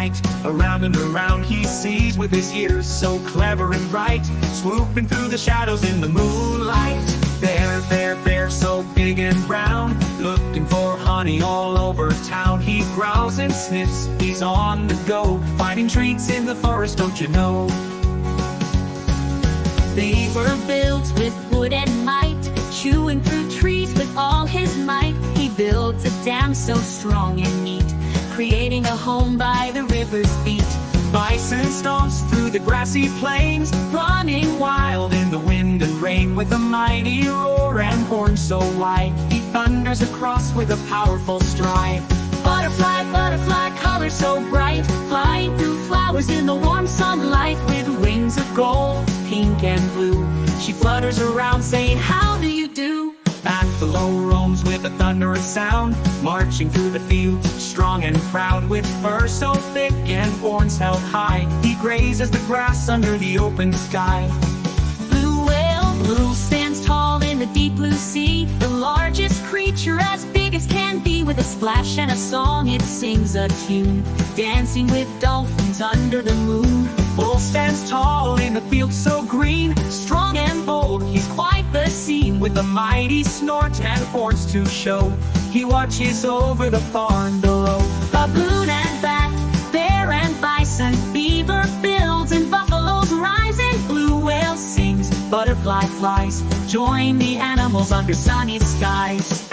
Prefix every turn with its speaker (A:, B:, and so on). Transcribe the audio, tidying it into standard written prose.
A: night. Around and around he sees with his ears so clever and bright, swooping through the shadows in the moonlight. There, so big and brown, looking for honey all over town. He growls and sniffs, he's on the go, finding treats in the forest, don't you know?
B: Beaver builds with wood and might, chewing through trees with all his might. He builds a dam so strong and neat, creating a home by the river's feet.
A: Bison stomps through the grassy plains, running wild in the wind and rain. With a mighty roar and horn so wide, he thunders across with a powerful stride.
B: Butterfly, butterfly, color so bright, flying through flowers in the warm sunlight. With wings of gold, pink and blue, she flutters around saying, how do you do?
A: Buffalo roams with a thunderous sound, marching through the fields, strong and proud. With fur so thick and horns held high, he grazes the grass under the open sky.
B: Blue whale, blue, stands tall in the deep blue sea, the largest creature as big as can be. With a splash and a song it sings a tune, dancing with dolphins under the moon.
A: Bull stands tall in the field so green, strong and bold, he's quite the scene. With a mighty snort and horns to show, he watches over the farm below.
B: Baboon and bat, bear and bison, beaver builds and buffaloes rise, and blue whale sings, butterfly flies, join the animals under sunny skies.